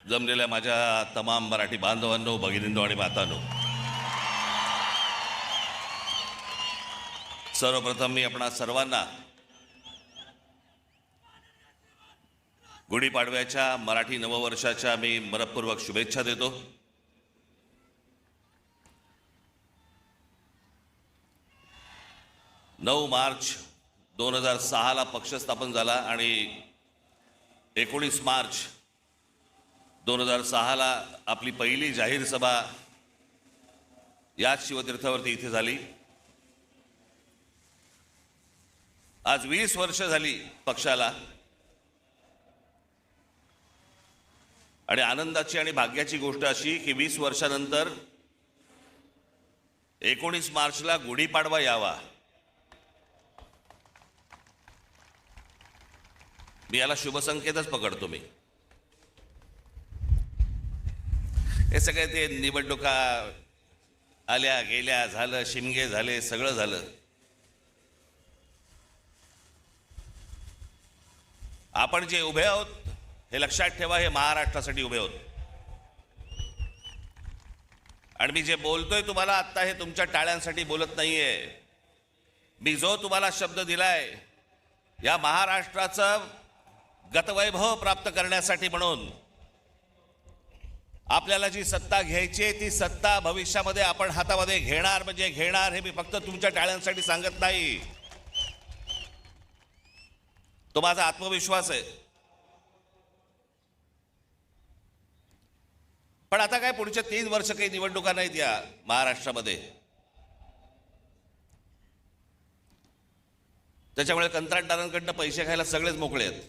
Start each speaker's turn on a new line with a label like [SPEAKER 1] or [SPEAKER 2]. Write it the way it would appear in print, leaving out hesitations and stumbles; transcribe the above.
[SPEAKER 1] जमलेल्या माझ्या तमाम मराठी बांधवांनो, भगिनींनो आणि मातांनो, सर्वप्रथम मी आपणा सर्वांना गुढीपाडव्याच्या मराठी नववर्षाच्या मी मनपूर्वक शुभेच्छा देतो। 9 मार्च 2006 ला पक्ष स्थापन झाला आणि 19 मार्च 2006 ला आपली पहिली जाहीर सभा याच शिवतीर्थावरती इथे झाली। आज 20 वर्ष झाली पक्षाला आणि आनंदाची आणि भाग्याची गोष्ट अशी की 20 वर्षानंतर 19 मार्चला गुढीपाडवा यावा। मी याला शुभसंकेतच पकडतो। मी हे सगळे ते निवडणुका आल्या गेल्या झालं, शिमगे झाले, सगळं झालं। आपण जे उभे आहोत हे लक्षात ठेवा, हे महाराष्ट्रासाठी उभे आहोत। आणि मी जे बोलतोय तुम्हाला आता हे तुमच्या टाळ्यांसाठी बोलत नाहीये। मी जो तुम्हाला शब्द दिलाय या महाराष्ट्राचं गतवैभव प्राप्त करण्यासाठी, म्हणून आपल्याला जी सत्ता घ्यायची आहे ती सत्ता भविष्यामध्ये आपण हातामध्ये घेणार म्हणजे घेणार। हे मी फक्त तुमच्या टाळ्यांसाठी सांगत नाही, तो माझा आत्मविश्वास आहे। पण आता काय पुढच्या 3 वर्ष काही निवडणुका नाहीत या महाराष्ट्रामध्ये, त्याच्यामुळे कंत्राटदारांकडनं पैसे खायला सगळेच मोकळे आहेत।